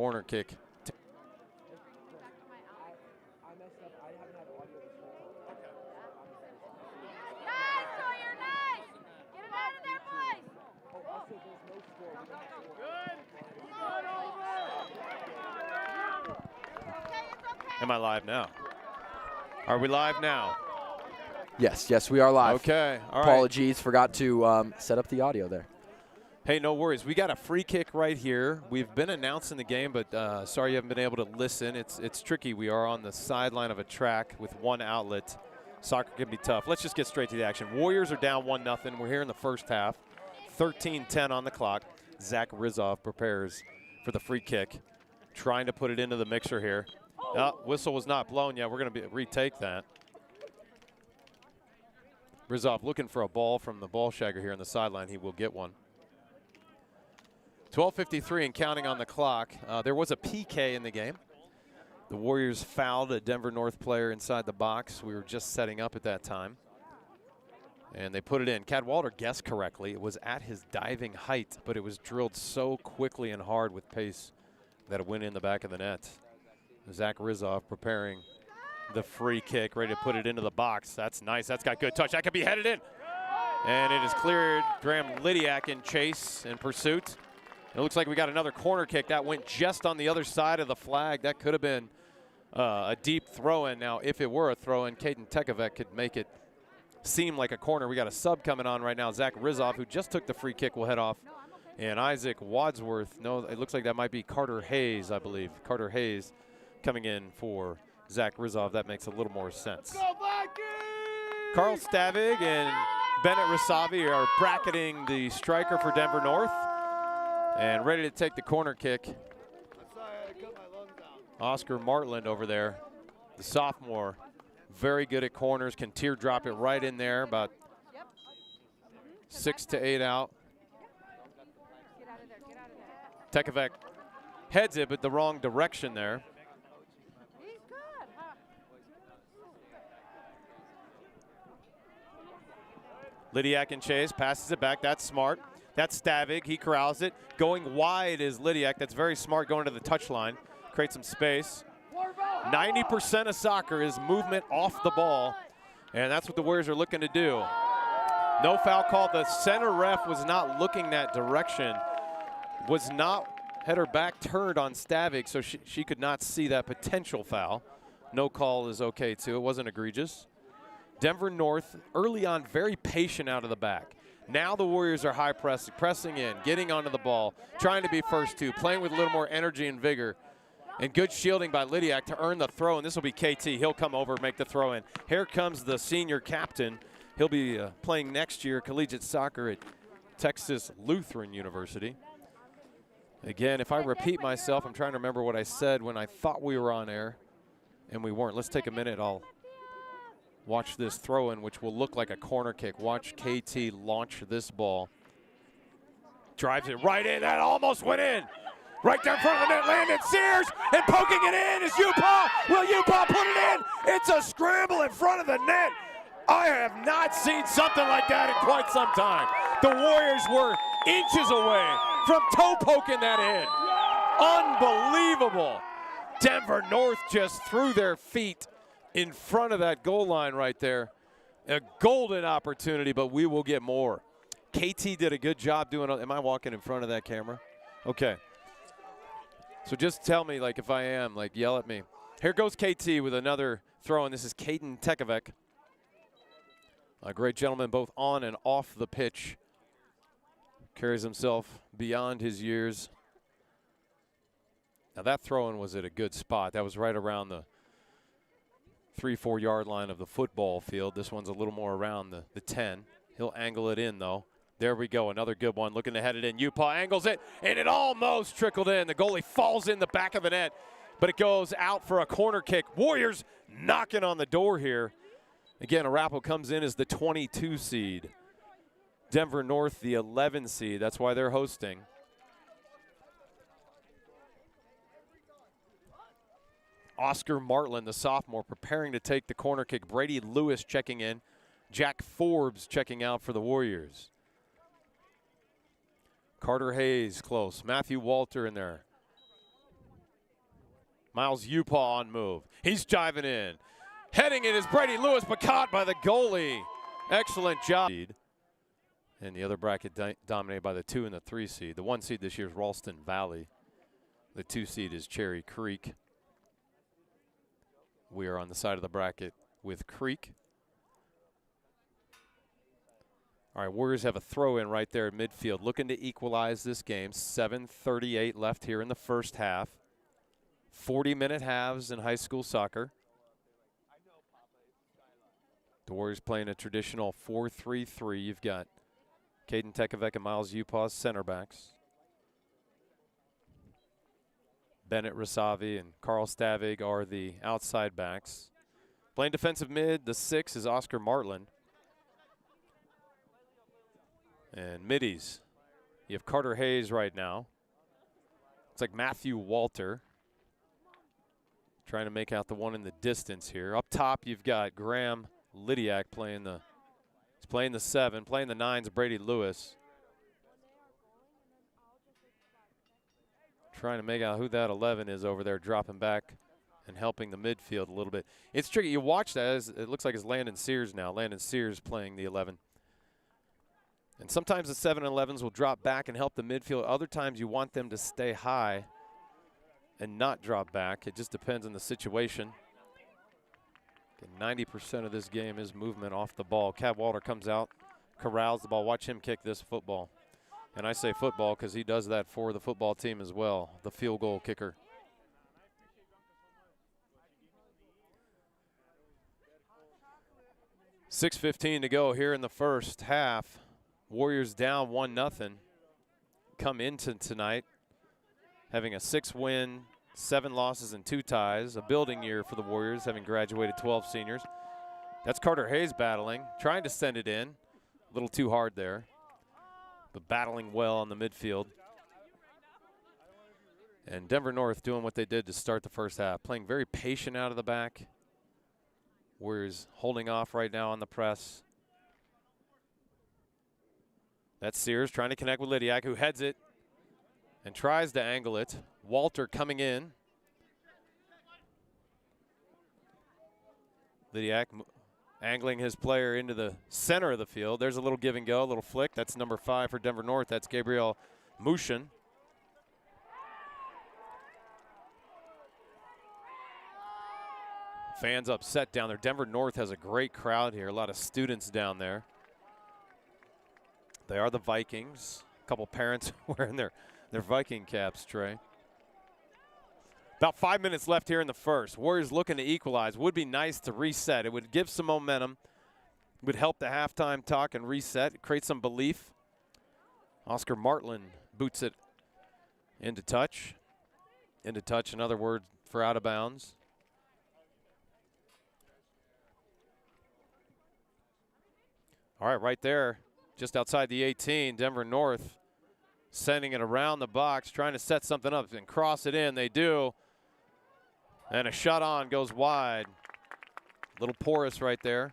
corner kick. Am I live now? Are we live now? Yes, we are live. Okay, all right. Apologies, forgot to set up the audio there. Hey, no worries. We got a free kick right here. We've been announcing the game, but sorry you haven't been able to listen. It's tricky. We are on the sideline of a track with one outlet. Soccer can be tough. Let's just get straight to the action. Warriors are down 1-0. We're here in the first half. 13-10 on the clock. Zach Rizov prepares for the free kick, trying to put it into the mixer here. Whistle was not blown yet. We're going to retake that. Rizov looking for a ball from the ball shagger here on the sideline. He will get one. 12:53 and counting on the clock. There was a PK in the game. The Warriors fouled a Denver North player inside the box. We were just setting up at that time. And they put it in. Cadwalder guessed correctly. It was at his diving height, but it was drilled so quickly and hard with pace that it went in the back of the net. Zach Rizov preparing the free kick, ready to put it into the box. That's nice. That's got good touch. That could be headed in. And it is cleared. Graham Lydiak in chase and pursuit. It looks like we got another corner kick. That went just on the other side of the flag. That could have been a deep throw-in. Now, if it were a throw-in, Caden Tekovec could make it seem like a corner. We got a sub coming on right now. Zach Rizov, who just took the free kick, will head off. And Isaac Wadsworth, no, it looks like that might be Carter Hayes, I believe. Carter Hayes coming in for Zach Rizov. That makes a little more sense. Carl Stavig and Bennett Rasavi are bracketing the striker for Denver North. And ready to take the corner kick. Oscar Martland over there, the sophomore, very good at corners, can teardrop it right in there, about 6 to 8 out. Tekovec heads it, but the wrong direction there. Lydiak and Chase passes it back. That's smart. That's Stavig. He corrals it. Going wide is Lydiak. That's very smart going to the touchline. Create some space. 90% of soccer is movement off the ball, and that's what the Warriors are looking to do. No foul called. The center ref was not looking that direction. Was not, had her back turned on Stavig, so she could not see that potential foul. No call is okay, too. It wasn't egregious. Denver North, early on, very patient out of the back. Now the Warriors are high pressing in, getting onto the ball, trying to be first two, playing with a little more energy and vigor. And good shielding by Lydiak to earn the throw, and this will be KT. He'll come over, make the throw in. Here comes the senior captain. He'll be playing next year collegiate soccer at Texas Lutheran University. Again, if I repeat myself, I'm trying to remember what I said when I thought we were on air, and we weren't. Let's take a minute. I'll watch this throw-in, which will look like a corner kick. Watch KT launch this ball. Drives it right in. That almost went in. Right there in front of the net, landed Sears, and poking it in is Upaw. Will Upaw put it in? It's a scramble in front of the net. I have not seen something like that in quite some time. The Warriors were inches away from toe poking that in. Unbelievable. Denver North just threw their feet in front of that goal line right there. A golden opportunity, but we will get more. KT did a good job doing it. Am I walking in front of that camera? Okay. So just tell me, like, if I am, like, yell at me. Here goes KT with another throw, and this is Caden Tekovec. A great gentleman both on and off the pitch. Carries himself beyond his years. Now that throw-in was at a good spot. That was right around the 3-4 yard line of the football field. This one's a little more around the 10. He'll angle it in, though. There we go, another good one, looking to head it in. Upaw angles it, and it almost trickled in. The goalie falls in the back of the net, but it goes out for a corner kick. Warriors knocking on the door here. Again, Arapahoe comes in as the 22 seed. Denver North, the 11 seed. That's why they're hosting. Oscar Martland, the sophomore, preparing to take the corner kick. Brady Lewis checking in. Jack Forbes checking out for the Warriors. Carter Hayes close. Matthew Walter in there. Miles Upaw on move. He's jiving in. Heading it is Brady Lewis, but caught by the goalie. Excellent job. And the other bracket dominated by the 2 and the 3 seed. The 1 seed this year is Ralston Valley. The 2 seed is Cherry Creek. We are on the side of the bracket with Creek. All right, Warriors have a throw-in right there at midfield, looking to equalize this game. 7:38 left here in the first half. 40-minute halves in high school soccer. The Warriors playing a traditional 4-3-3. You've got Caden Tekevec and Miles Upaw center backs. Bennett Rasavi and Carl Stavig are the outside backs. Playing defensive mid, the 6 is Oscar Martland. And middies, you have Carter Hayes right now. It's like Matthew Walter. Trying to make out the one in the distance here. Up top, you've got Graham Lydiak playing the 7. Playing the 9's Brady Lewis. Trying to make out who that 11 is over there, dropping back and helping the midfield a little bit. It's tricky. You watch that. As it looks like it's Landon Sears now. Landon Sears playing the 11. And sometimes the 7 and 11s will drop back and help the midfield. Other times you want them to stay high and not drop back. It just depends on the situation. 90% of this game is movement off the ball. Cat Walter comes out, corrals the ball. Watch him kick this football. And I say football because he does that for the football team as well, the field goal kicker. .6:15 to go here in the first half. Warriors down 1-0. Come into tonight having a 6-win, 7 losses and 2 ties. A building year for the Warriors, having graduated 12 seniors. That's Carter Hayes battling, trying to send it in. A little too hard there, but battling well on the midfield. And Denver North doing what they did to start the first half, playing very patient out of the back. Warriors holding off right now on the press. That's Sears trying to connect with Lydiak, who heads it and tries to angle it. Walter coming in. Lydiak angling his player into the center of the field. There's a little give and go, a little flick. That's number 5 for Denver North. That's Gabriel Mushin. Fans upset down there. Denver North has a great crowd here. A lot of students down there. They are the Vikings. A couple parents wearing their Viking caps, Trey. About 5 minutes left here in the first. Warriors looking to equalize. Would be nice to reset. It would give some momentum. Would help the halftime talk and reset. Create some belief. Oscar Martland boots it into touch. Into touch, another word for out of bounds. All right, right there, just outside the 18, Denver North sending it around the box, trying to set something up and cross it in. They do. And a shot on goes wide. Little porous right there.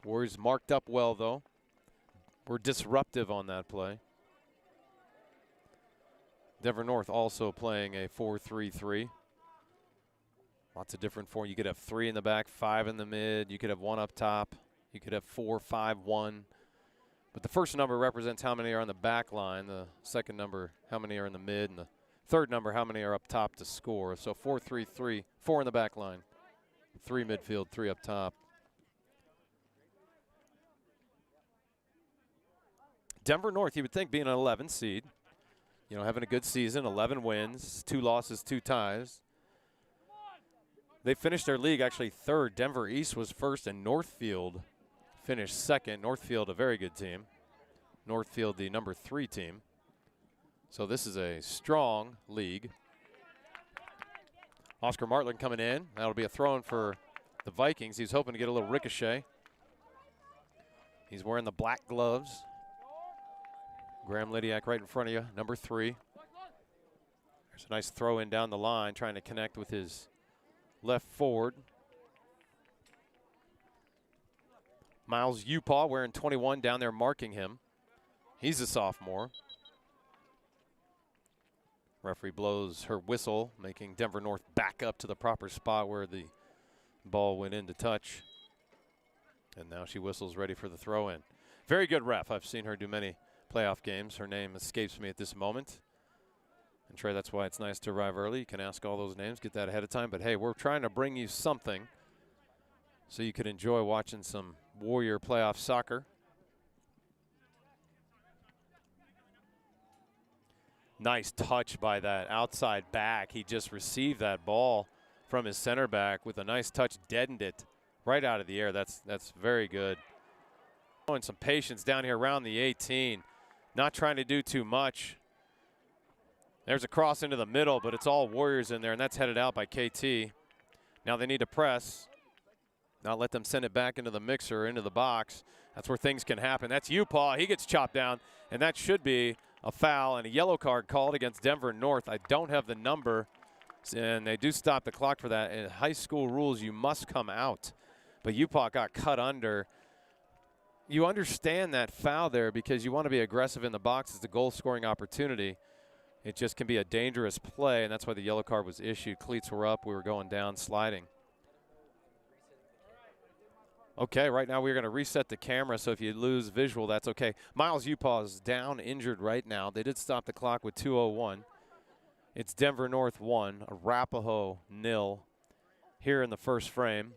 Warriors marked up well, though. We're disruptive on that play. Denver North also playing a 4-3-3. Lots of different form. You could have 3 in the back, 5 in the mid. You could have 1 up top. You could have 4-5-1. But the first number represents how many are on the back line. The second number, how many are in the mid. And the third number, how many are up top to score. So 4-3-3, 4 in the back line. 3 midfield, 3 up top. Denver North, you would think, being an 11 seed, you know, having a good season, 11 wins, 2 losses, 2 ties. They finished their league actually 3rd. Denver East was 1st, and Northfield finished 2nd. Northfield, a very good team. Northfield, the number 3 team. So this is a strong league. Oscar Martland coming in. That'll be a throw-in for the Vikings. He's hoping to get a little ricochet. He's wearing the black gloves. Graham Lydiak right in front of you, number 3. There's a nice throw-in down the line, trying to connect with his left forward. Miles Upaw wearing 21 down there marking him. He's a sophomore. Referee blows her whistle, making Denver North back up to the proper spot where the ball went in to touch. And now she whistles, ready for the throw in. Very good ref. I've seen her do many playoff games. Her name escapes me at this moment. And Trey, that's why it's nice to arrive early. You can ask all those names, get that ahead of time. But hey, we're trying to bring you something so you could enjoy watching some Warrior playoff soccer. Nice touch by that outside back. He just received that ball from his center back with a nice touch, deadened it right out of the air. That's very good. Showing some patience down here around the 18. Not trying to do too much. There's a cross into the middle, but it's all Warriors in there, and that's headed out by KT. Now they need to press. Not let them send it back into the mixer, into the box. That's where things can happen. That's Upaw. He gets chopped down, and that should be a foul and a yellow card called against Denver North. I don't have the number, and they do stop the clock for that. In high school rules, you must come out. But Upaw got cut under. You understand that foul there because you want to be aggressive in the box. It's a goal-scoring opportunity. It just can be a dangerous play, and that's why the yellow card was issued. Cleats were up. We were going down, sliding. Okay, right now we're going to reset the camera, so if you lose visual, that's okay. Miles Upaw is down, injured right now. They did stop the clock with 2:01. It's Denver North 1, Arapahoe 0 here in the first frame.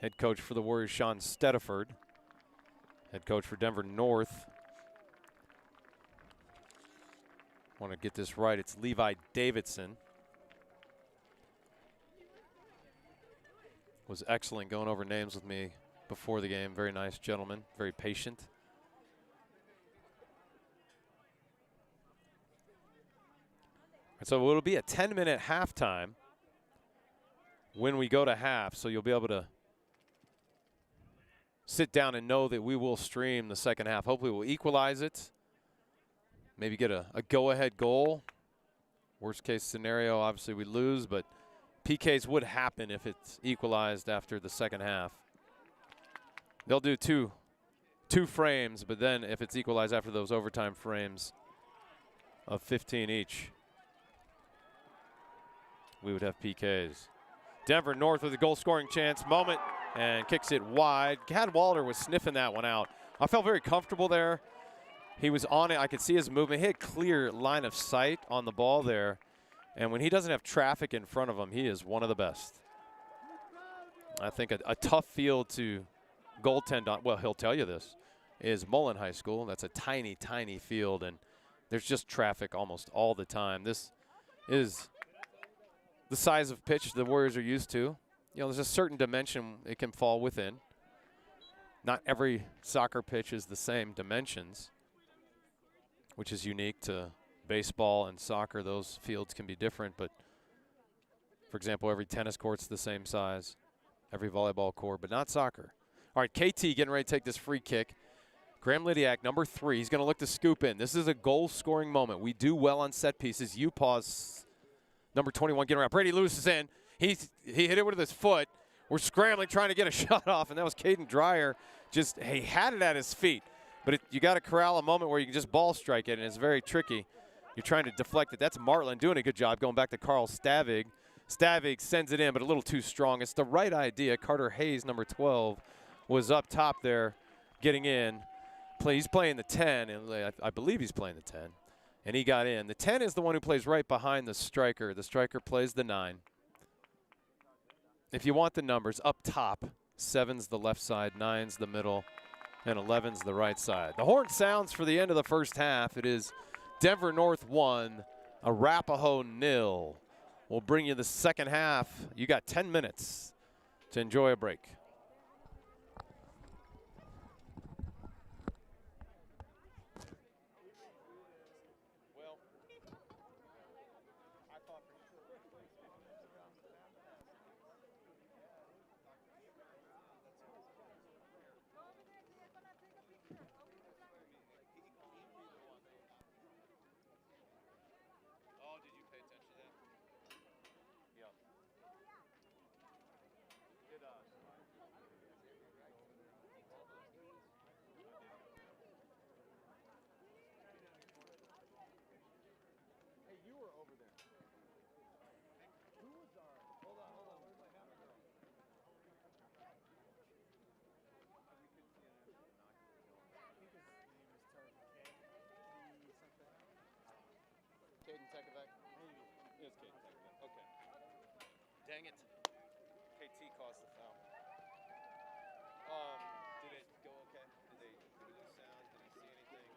Head coach for the Warriors, Sean Stediford. Head coach for Denver North. Want to get this right. It's Levi Davidson. Was excellent going over names with me before the game. Very nice gentleman, very patient. And so it'll be a 10-minute halftime when we go to half, so you'll be able to sit down and know that we will stream the second half. Hopefully we'll equalize it, maybe get a go-ahead goal. Worst case scenario, obviously we lose, but PKs would happen if it's equalized after the second half. They'll do two frames, but then if it's equalized after those overtime frames of 15 each, we would have PKs. Denver North with a goal-scoring chance moment and kicks it wide. Cadwalder was sniffing that one out. I felt very comfortable there. He was on it. I could see his movement. He had clear line of sight on the ball there. And when he doesn't have traffic in front of him, he is one of the best. I think a tough field to goaltend on, well, he'll tell you this, is Mullen High School. That's a tiny, tiny field, and there's just traffic almost all the time. This is the size of pitch the Warriors are used to. You know, there's a certain dimension it can fall within. Not every soccer pitch is the same dimensions, which is unique to baseball and soccer. Those fields can be different, but for example, every tennis court's the same size, every volleyball court, but not soccer. All right, KT getting ready to take this free kick. Graham Lidiak, number 3, he's going to look to scoop in. This is a goal-scoring moment. We do well on set pieces. Upaw's number 21 getting around. Brady Lewis is in. He hit it with his foot. We're scrambling, trying to get a shot off, and that was Caden Dreyer. Just, he had it at his feet. But you got to corral a moment where you can just ball strike it, and it's very tricky. You're trying to deflect it. That's Martland doing a good job going back to Carl Stavig. Stavig sends it in, but a little too strong. It's the right idea. Carter Hayes, number 12, was up top there getting in. He's playing the 10, and I believe he's playing the 10. And he got in. The 10 is the one who plays right behind the striker. The striker plays the 9. If you want the numbers, up top, 7's the left side, 9's the middle, and 11's the right side. The horn sounds for the end of the first half. It is Denver North 1, Arapahoe 0. We'll bring you the second half. You got 10 minutes to enjoy a break. Dang it. KT caused the foul. Did it go okay? Did they do sound? Did you see anything?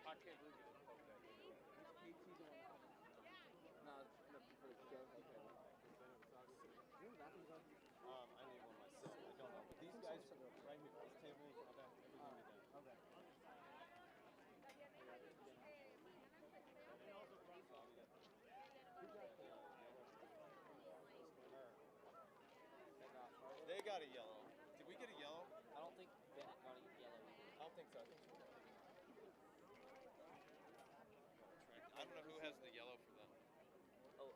I can't believe it. I need one myself. I don't know. But these guys right here, this table, I'll have everything done. Okay. They got a yellow. Did we get a yellow? I don't think Bennett got a yellow. I don't think so. I don't know who has the yellow for them. Oh,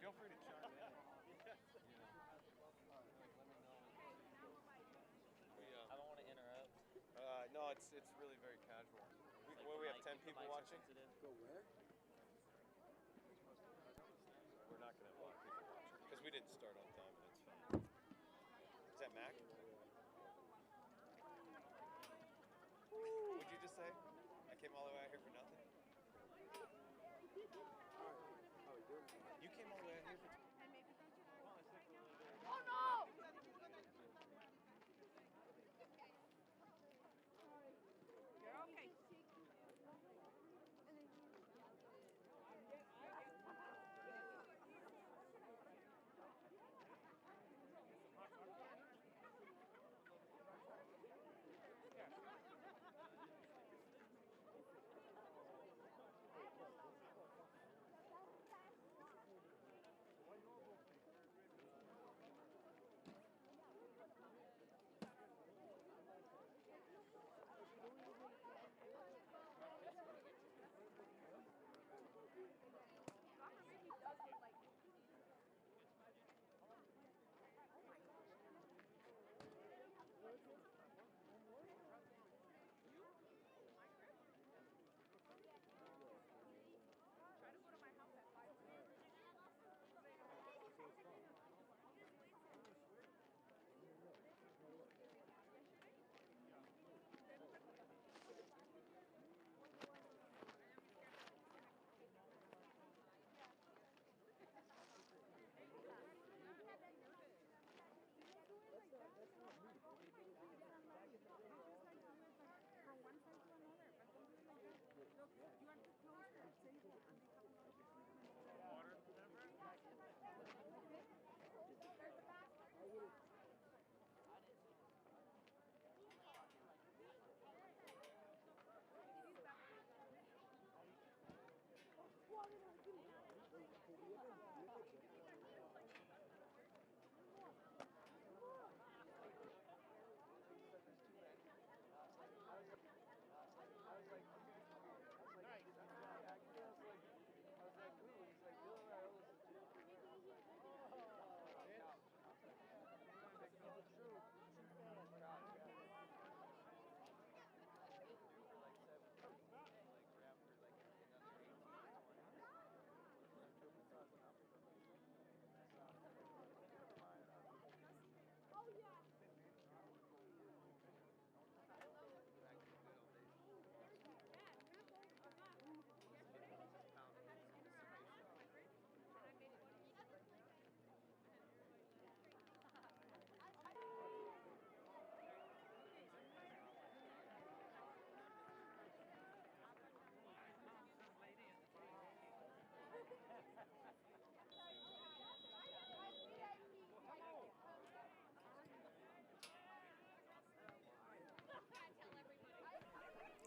Feel free to chime in. I don't want to interrupt. No, it's really very casual. We have 10 people watching. Go where? We're not going to have a lot of people watching because we didn't start on time, and it's fine. Is that Mac? What'd you just say? I came all the way out here for nothing? You came all the way out here for... Oh no! You're okay.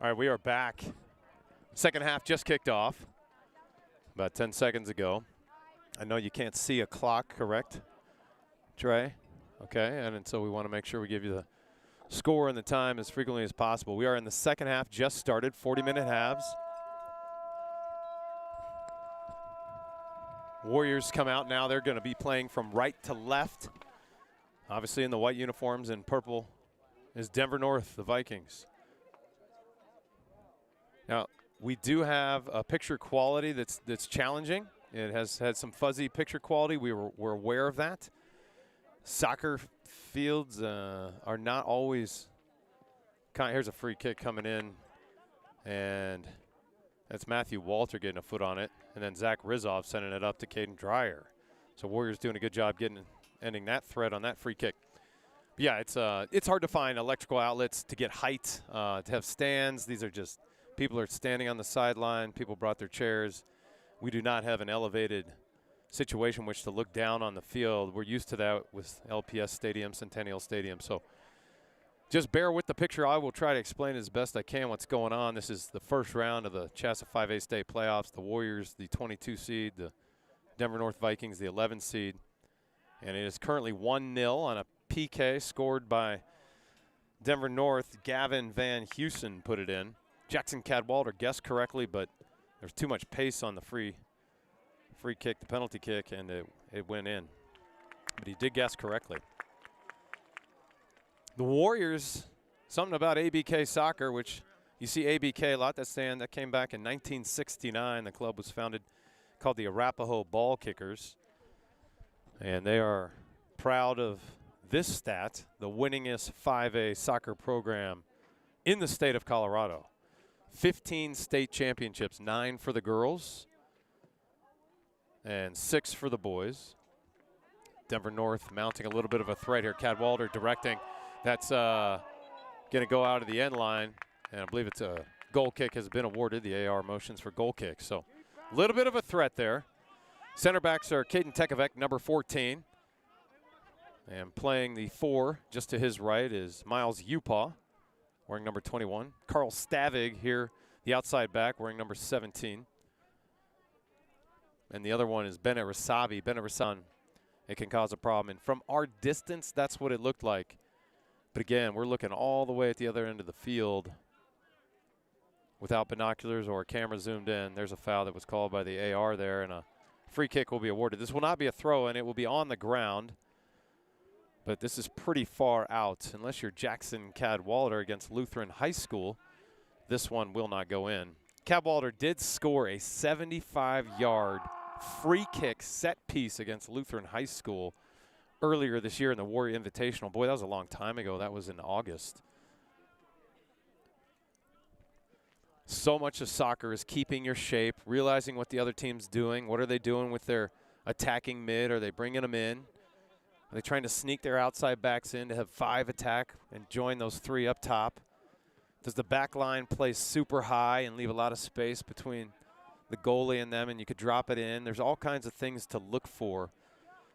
All right, we are back. Second half just kicked off about 10 seconds ago. I know you can't see a clock, correct, Trey? Okay, and so we want to make sure we give you the score and the time as frequently as possible. We are in the second half, just started, 40-minute halves. Warriors come out now. They're going to be playing from right to left. Obviously in the white uniforms and purple is Denver North, the Vikings. Now, we do have a picture quality that's challenging. It has had some fuzzy picture quality. We're aware of that. Soccer fields are not always here's a free kick coming in, and that's Matthew Walter getting a foot on it, and then Zach Rizov sending it up to Caden Dreyer. So Warriors doing a good job ending that threat on that free kick. But yeah, it's hard to find electrical outlets to get height, to have stands. These are just people are standing on the sideline. People brought their chairs. We do not have an elevated situation which to look down on the field. We're used to that with LPS Stadium, Centennial Stadium. So just bear with the picture. I will try to explain as best I can what's going on. This is the first round of the Chassa 5A state playoffs. The Warriors, the 22 seed, the Denver North Vikings, the 11 seed. And it is currently 1-0 on a PK scored by Denver North. Gavin Van Heusen put it in. Jackson Cadwalder guessed correctly, but there's too much pace on the free kick, the penalty kick, and it went in. But he did guess correctly. The Warriors, something about ABK soccer, which you see ABK a lot. That came back in 1969. The club was founded, called the Arapahoe Ball Kickers. And they are proud of this stat, the winningest 5A soccer program in the state of Colorado. 15 state championships, 9 for the girls and 6 for the boys. Denver North mounting a little bit of a threat here. Cadwalder directing. That's going to go out of the end line, and I believe it's a goal kick has been awarded. The AR motions for goal kick. So a little bit of a threat there. Center backs are Caden Tekovec, number 14. And playing the 4 just to his right is Miles Upaw, wearing number 21. Carl Stavig here, the outside back, wearing number 17. And the other one is Bennett Rasavi. Bennett Rasan, it can cause a problem. And from our distance, that's what it looked like. But again, we're looking all the way at the other end of the field without binoculars or camera zoomed in. There's a foul that was called by the AR there, and a free kick will be awarded. This will not be a throw, and it will be on the ground. But this is pretty far out. Unless you're Jackson Cadwalder against Lutheran High School, this one will not go in. Cadwalder did score a 75-yard free kick set piece against Lutheran High School earlier this year in the Warrior Invitational. Boy, that was a long time ago. That was in August. So much of soccer is keeping your shape, realizing what the other team's doing. What are they doing with their attacking mid? Are they bringing them in? Are they trying to sneak their outside backs in to have 5 attack and join those 3 up top? Does the back line play super high and leave a lot of space between the goalie and them, and you could drop it in? There's all kinds of things to look for.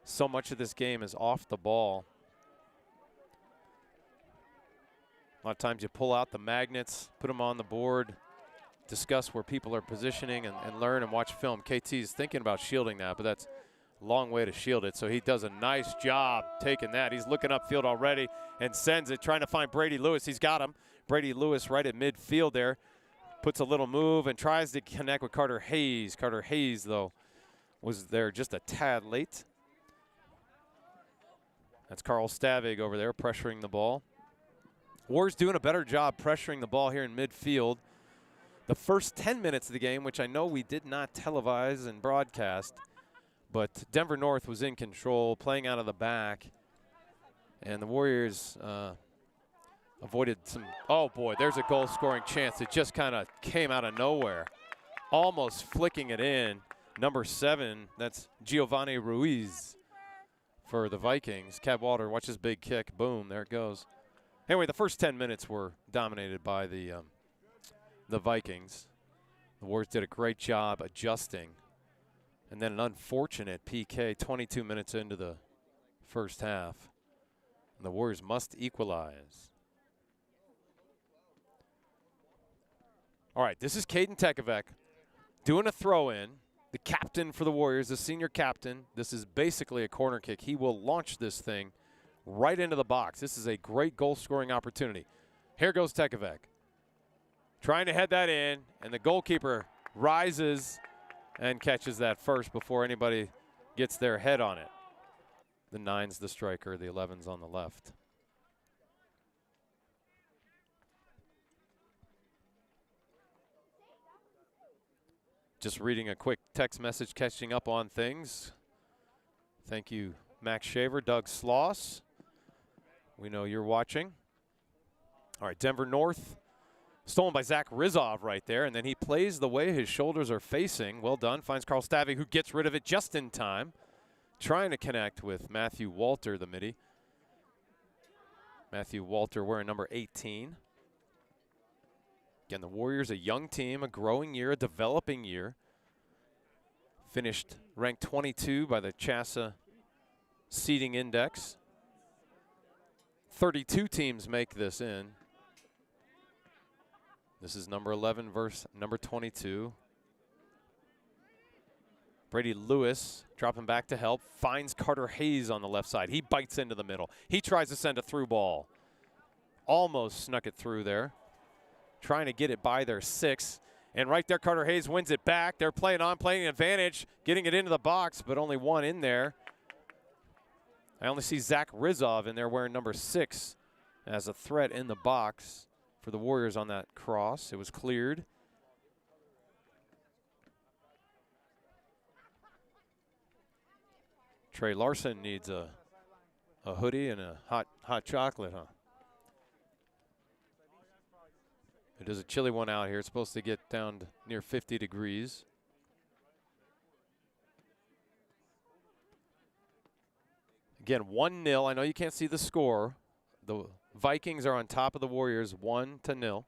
So much of this game is off the ball. A lot of times you pull out the magnets, put them on the board, discuss where people are positioning, and learn and watch film. KT's thinking about shielding that, but that's a long way to shield it. So he does a nice job taking that. He's looking upfield already and sends it, trying to find Brady Lewis. He's got him. Brady Lewis right at midfield there. Puts a little move and tries to connect with Carter Hayes. Carter Hayes, though, was there just a tad late. That's Carl Stavig over there pressuring the ball. Warriors doing a better job pressuring the ball here in midfield. The first 10 minutes of the game, which I know we did not televise and broadcast, but Denver North was in control, playing out of the back. And the Warriors avoided some, oh boy, there's a goal scoring chance. It just kind of came out of nowhere. Almost flicking it in. Number 7, that's Giovanni Ruiz for the Vikings. Cadwalder, watch his big kick. Boom, there it goes. Anyway, the first 10 minutes were dominated by the Vikings. The Warriors did a great job adjusting. And then an unfortunate PK 22 minutes into the first half. And the Warriors must equalize. All right, this is Caden Tekovec doing a throw-in. The captain for the Warriors, the senior captain. This is basically a corner kick. He will launch this thing right into the box. This is a great goal-scoring opportunity. Here goes Tekovec. Trying to head that in, and the goalkeeper rises and catches that first before anybody gets their head on it. The 9's the striker, the 11's on the left. Just reading a quick text message, catching up on things. Thank you, Max Shaver, Doug Sloss. We know you're watching. All right, Denver North. Stolen by Zach Rizov right there, and then he plays the way his shoulders are facing. Well done. Finds Carl Stavig, who gets rid of it just in time. Trying to connect with Matthew Walter, the midi. Matthew Walter wearing number 18. Again, the Warriors, a young team, a growing year, a developing year. Finished ranked 22 by the CHSAA seeding index. 32 teams make this in. This is number 11 versus number 22. Brady Lewis dropping back to help. Finds Carter Hayes on the left side. He bites into the middle. He tries to send a through ball. Almost snuck it through there. Trying to get it by their 6. And right there, Carter Hayes wins it back. They're playing an advantage, getting it into the box, but only one in there. I only see Zach Rizov in there wearing number 6 as a threat in the box for the Warriors on that cross. It was cleared. Trey Larson needs a hoodie and a hot chocolate, huh? It is a chilly one out here. It's supposed to get down to near 50 degrees. Again, 1-0. I know you can't see the score. The Vikings are on top of the Warriors 1-0.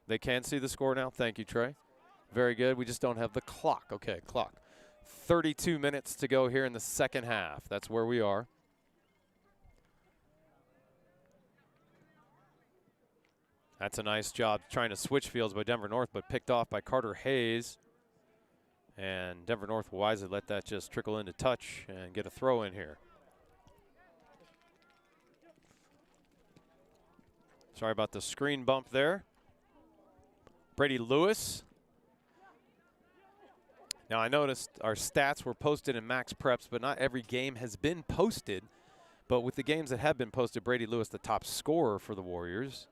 They can see the score now. Thank you, Trey. Very good. We just don't have the clock. Okay, clock. 32 minutes to go here in the second half. That's where we are. That's a nice job trying to switch fields by Denver North, but picked off by Carter Hayes. And Denver North will wisely let that just trickle into touch and get a throw in here. Sorry about the screen bump there. Brady Lewis. Now I noticed our stats were posted in Max Preps, but not every game has been posted. But with the games that have been posted, Brady Lewis, the top scorer for the Warriors.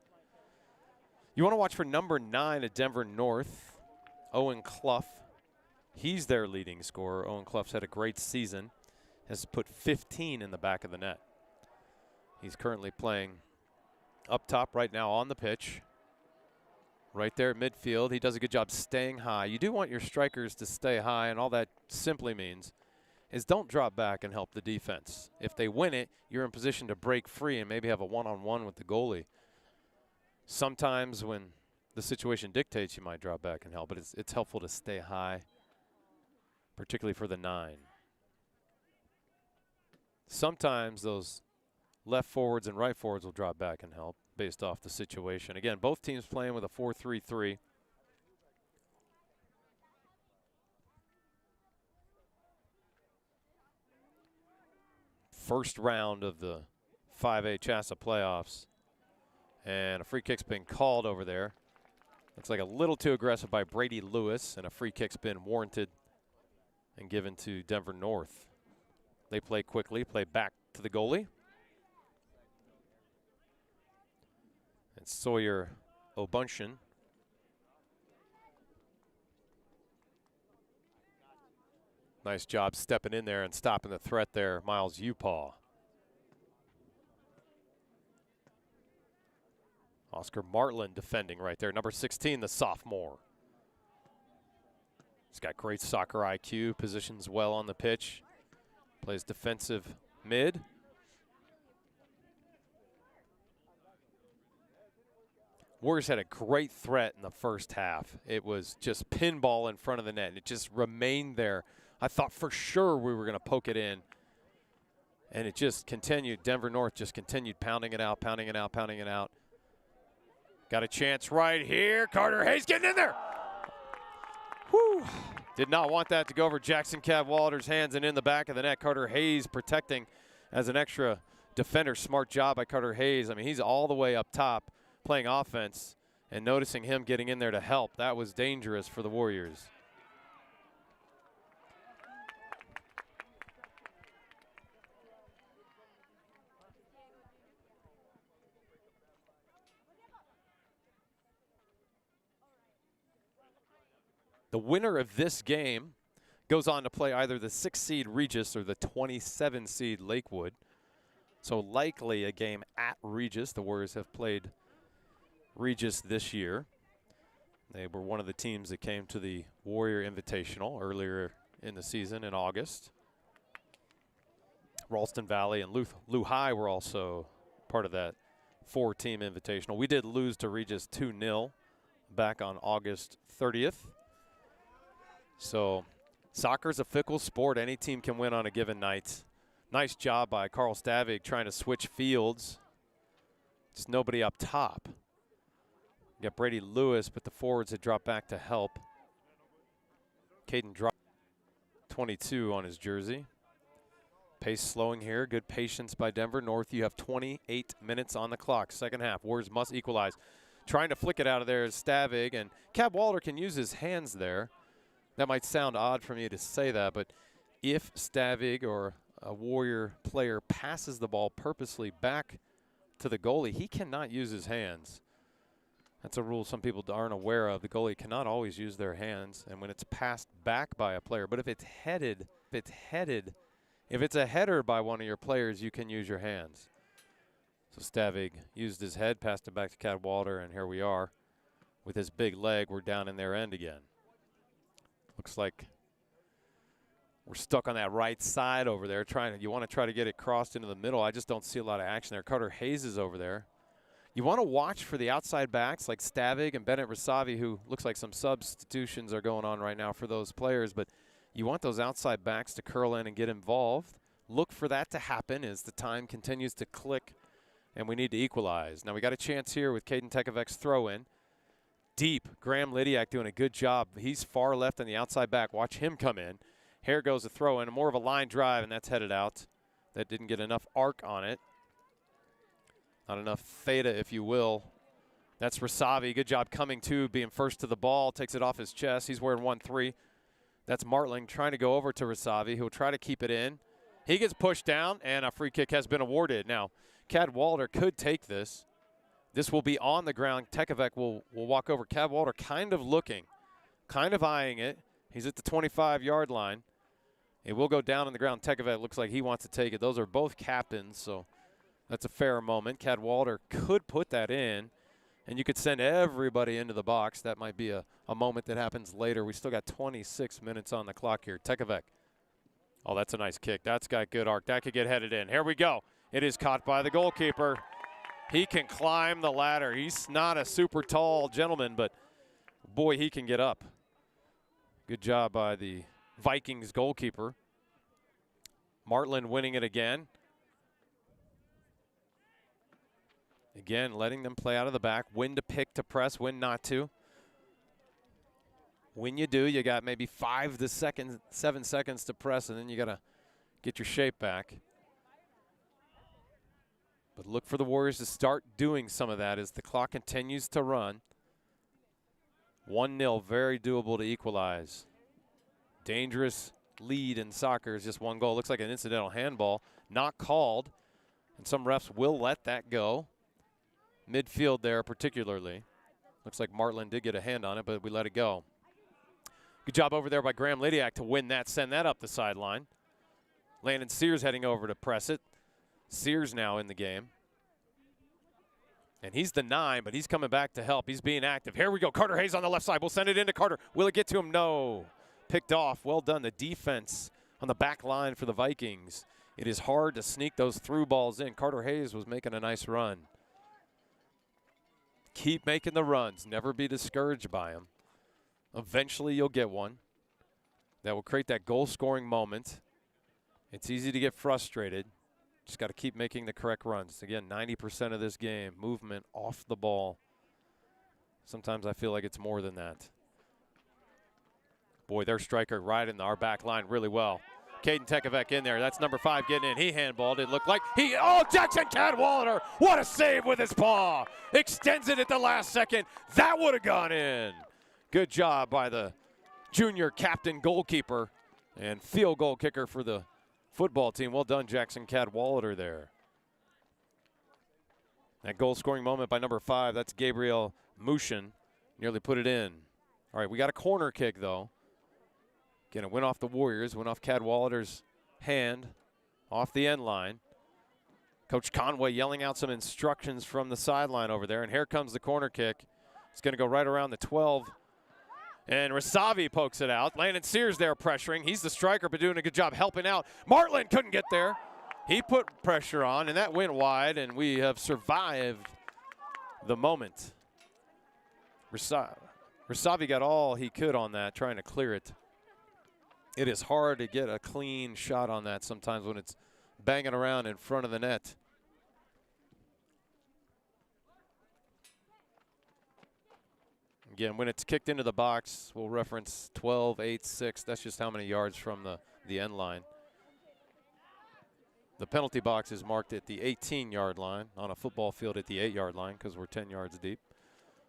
You want to watch for number 9 at Denver North, Owen Clough. He's their leading scorer. Owen Clough's had a great season, has put 15 in the back of the net. He's currently playing up top right now on the pitch. Right there at midfield. He does a good job staying high. You do want your strikers to stay high, and all that simply means is don't drop back and help the defense. If they win it, you're in position to break free and maybe have a one-on-one with the goalie. Sometimes when the situation dictates, you might drop back and help, but it's helpful to stay high, particularly for the 9. Sometimes those left forwards and right forwards will drop back and help based off the situation. Again, both teams playing with a 4-3-3. First round of the 5A CHSAA playoffs. And a free kick's been called over there. Looks like a little too aggressive by Brady Lewis, and a free kick's been warranted and given to Denver North. They play quickly, play back to the goalie. And Sawyer Obunshin. Nice job stepping in there and stopping the threat there, Miles Upaw. Oscar Martland defending right there, number 16, the sophomore. He's got great soccer IQ, positions well on the pitch, plays defensive mid. Warriors had a great threat in the first half. It was just pinball in front of the net, and it just remained there. I thought for sure we were going to poke it in, and it just continued. Denver North just continued pounding it out, pounding it out, pounding it out. Got a chance right here. Carter Hayes getting in there. Whew. Did not want that to go over Jackson Cadwallader's hands and in the back of the net. Carter Hayes protecting as an extra defender. Smart job by Carter Hayes. I mean, he's all the way up top playing offense, and noticing him getting in there to help. That was dangerous for the Warriors. The winner of this game goes on to play either the 6 seed Regis or the 27 seed Lakewood. So likely a game at Regis. The Warriors have played Regis this year. They were one of the teams that came to the Warrior Invitational earlier in the season in August. Ralston Valley and Lehigh were also part of that 4-team invitational. We did lose to Regis 2-0 back on August 30th. So soccer's a fickle sport. Any team can win on a given night. Nice job by Carl Stavig trying to switch fields. Just nobody up top. You got Brady Lewis, but the forwards had dropped back to help. Caden dropped 22 on his jersey. Pace slowing here. Good patience by Denver North. You have 28 minutes on the clock. Second half. Warriors must equalize. Trying to flick it out of there is Stavig, and Cab Walter can use his hands there. That might sound odd for me to say that, but if Stavig or a Warrior player passes the ball purposely back to the goalie, he cannot use his hands. That's a rule some people aren't aware of. The goalie cannot always use their hands, and when it's passed back by a player, but if it's a header by one of your players, you can use your hands. So Stavig used his head, passed it back to Cadwalder, and here we are. With his big leg, we're down in their end again. Looks like we're stuck on that right side over there. You want to try to get it crossed into the middle. I just don't see a lot of action there. Carter Hayes is over there. You want to watch for the outside backs like Stavig and Bennett Rasavi, who looks like some substitutions are going on right now for those players, but you want those outside backs to curl in and get involved. Look for that to happen as the time continues to click and we need to equalize. Now we got a chance here with Caden Tekovec's throw in. Deep, Graham Lydiak doing a good job. He's far left on the outside back. Watch him come in. Here goes a throw in, more of a line drive, and that's headed out. That didn't get enough arc on it. Not enough theta, if you will. That's Rasavi. Good job coming to, being first to the ball. Takes it off his chest. He's wearing 1-3. That's Martling trying to go over to Rasavi. He'll try to keep it in. He gets pushed down, and a free kick has been awarded. Now, Cadwalder could take this. This will be on the ground. Tekovec will walk over. Cadwalder kind of looking, kind of eyeing it. He's at the 25-yard line. It will go down on the ground. Tekovec looks like he wants to take it. Those are both captains, so that's a fair moment. Cadwalder could put that in, and you could send everybody into the box. That might be a moment that happens later. We still got 26 minutes on the clock here. Tekovec. Oh, that's a nice kick. That's got good arc. That could get headed in. Here we go. It is caught by the goalkeeper. He can climb the ladder. He's not a super tall gentleman, but boy, he can get up. Good job by the Vikings goalkeeper. Martland winning it again. Again, letting them play out of the back. When to pick to press, when not to. When you do, you got maybe 5 to 7 seconds to press, and then you got to get your shape back. But look for the Warriors to start doing some of that as the clock continues to run. 1-0, very doable to equalize. Dangerous lead in soccer is just 1 goal. Looks like an incidental handball, not called, and some refs will let that go. Midfield there particularly. Looks like Martland did get a hand on it, but we let it go. Good job over there by Graham Lydiak to win that, send that up the sideline. Landon Sears heading over to press it. Sears now in the game. And he's the 9, but he's coming back to help. He's being active. Here we go. Carter Hayes on the left side. We'll send it into Carter. Will it get to him? No. Picked off. Well done. The defense on the back line for the Vikings. It is hard to sneak those through balls in. Carter Hayes was making a nice run. Keep making the runs. Never be discouraged by them. Eventually you'll get one that will create that goal-scoring moment. It's easy to get frustrated. Just got to keep making the correct runs. Again, 90% of this game, movement off the ball. Sometimes I feel like it's more than that. Boy, their striker riding our back line really well. Caden Tekovec in there. That's number 5 getting in. He handballed. It looked like Jackson Cadwalder. What a save with his paw. Extends it at the last second. That would have gone in. Good job by the junior captain goalkeeper and field goal kicker for the football team. Well done, Jackson Cadwalder there. That goal scoring moment by number 5, that's Gabriel Mushin. Nearly put it in. All right, we got a corner kick though. Again, it went off the Warriors, went off Cadwallader's hand, off the end line. Coach Conway yelling out some instructions from the sideline over there, and here comes the corner kick. It's going to go right around the 12. And Rasavi pokes it out. Landon Sears there pressuring. He's the striker, but doing a good job helping out. Martland couldn't get there. He put pressure on, and that went wide, and we have survived the moment. Rasavi got all he could on that, trying to clear it. It is hard to get a clean shot on that sometimes when it's banging around in front of the net. Again, when it's kicked into the box, we'll reference 12, 8, 6. That's just how many yards from the end line. The penalty box is marked at the 18-yard line on a football field at the 8-yard line because we're 10 yards deep.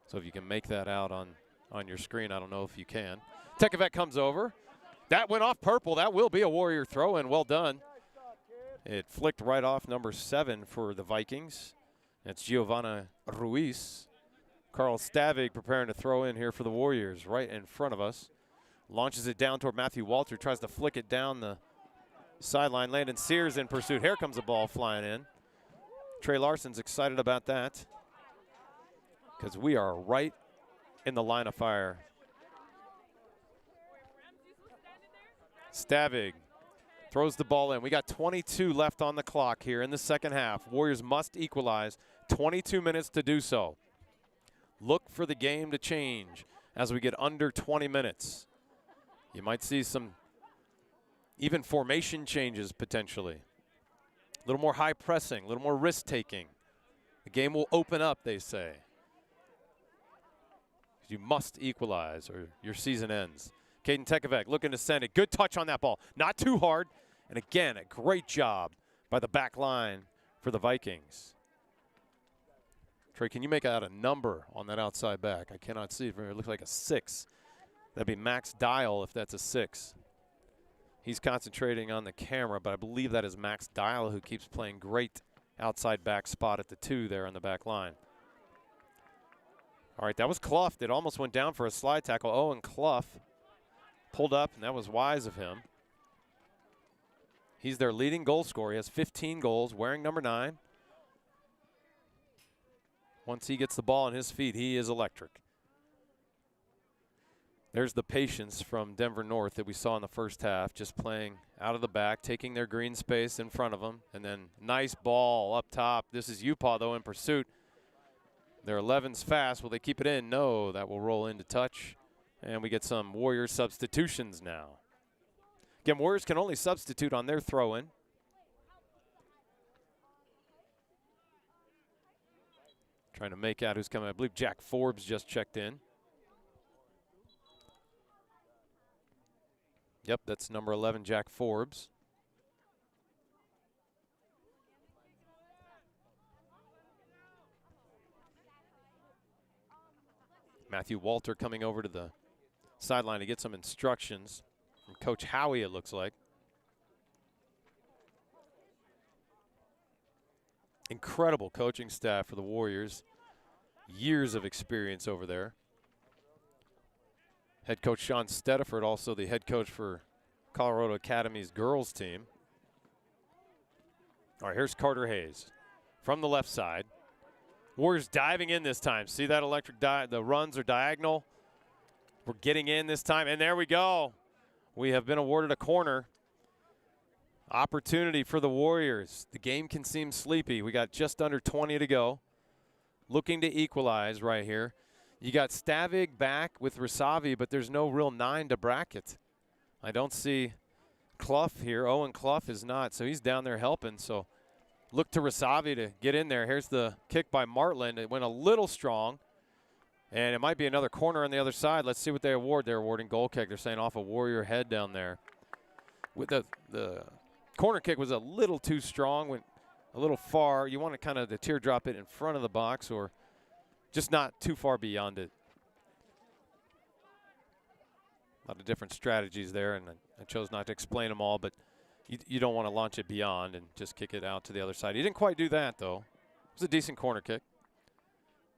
So if you can make that out on your screen, I don't know if you can. Tekovic comes over. That went off purple. That will be a Warrior throw-in. Well done. It flicked right off number 7 for the Vikings. That's Giovanna Ruiz. Carl Stavig preparing to throw in here for the Warriors right in front of us. Launches it down toward Matthew Walter. Tries to flick it down the sideline. Landon Sears in pursuit. Here comes the ball flying in. Trey Larson's excited about that because we are right in the line of fire. Stavig throws the ball in. We got 22 left on the clock here in the second half. Warriors must equalize. 22 minutes to do so. Look for the game to change as we get under 20 minutes. You might see some even formation changes potentially. A little more high pressing, a little more risk taking. The game will open up, they say. You must equalize or your season ends. Caden Tekovic looking to send it. Good touch on that ball. Not too hard. And again, a great job by the back line for the Vikings. Trey, can you make out a number on that outside back? I cannot see. It looks like a 6. That'd be Max Dial if that's a 6. He's concentrating on the camera, but I believe that is Max Dial who keeps playing great outside back spot at the 2 there on the back line. All right, that was Clough. It almost went down for a slide tackle. Owen Clough pulled up, and that was wise of him. He's their leading goal scorer. He has 15 goals, wearing number 9. Once he gets the ball on his feet, he is electric. There's the patience from Denver North that we saw in the first half, just playing out of the back, taking their green space in front of them, and then nice ball up top. This is Upaw, though, in pursuit. Their 11's fast. Will they keep it in? No, that will roll into touch. And we get some Warriors substitutions now. Again, Warriors can only substitute on their throw-in. Trying to make out who's coming. I believe Jack Forbes just checked in. Yep, that's number 11, Jack Forbes. Matthew Walter coming over to the sideline to get some instructions from Coach Howie, it looks like. Incredible coaching staff for the Warriors. Years of experience over there. Head coach Sean Stediford, also the head coach for Colorado Academy's girls team. All right, here's Carter Hayes from the left side. Warriors diving in this time. See that electric the runs are diagonal. We're getting in this time, and there we go. We have been awarded a corner. Opportunity for the Warriors. The game can seem sleepy. We got just under 20 to go. Looking to equalize right here. You got Stavig back with Rasavi, but there's no real 9 to bracket. I don't see Clough here. Owen Clough is not, so he's down there helping. So look to Rasavi to get in there. Here's the kick by Martland. It went a little strong, and it might be another corner on the other side. Let's see what they award. They're awarding goal kick. They're saying off a Warrior head down there. With the corner kick was a little too strong, went a little far. You want to kind of the teardrop it in front of the box or just not too far beyond it. A lot of different strategies there, and I chose not to explain them all, but you don't want to launch it beyond and just kick it out to the other side. He didn't quite do that, though. It was a decent corner kick.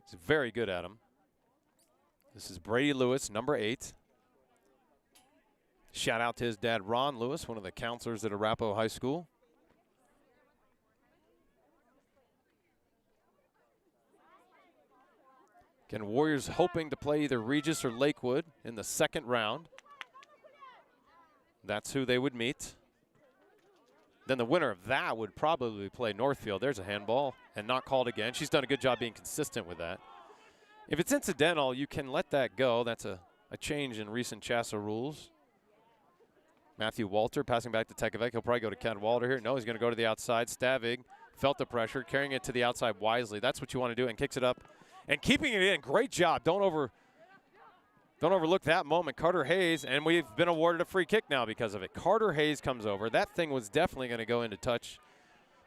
He's very good at them. This is Brady Lewis, number 8. Shout out to his dad, Ron Lewis, one of the counselors at Arapahoe High School. Again, Warriors hoping to play either Regis or Lakewood in the second round. That's who they would meet. Then the winner of that would probably play Northfield. There's a handball and not called again. She's done a good job being consistent with that. If it's incidental, you can let that go. That's a change in recent CHASA rules. Matthew Walter passing back to Tekovic. He'll probably go to Cadwalder here. No, he's going to go to the outside. Stavig felt the pressure, carrying it to the outside wisely. That's what you want to do, and kicks it up and keeping it in. Great job. Don't overlook that moment. Carter Hayes, and we've been awarded a free kick now because of it. Carter Hayes comes over. That thing was definitely going to go into touch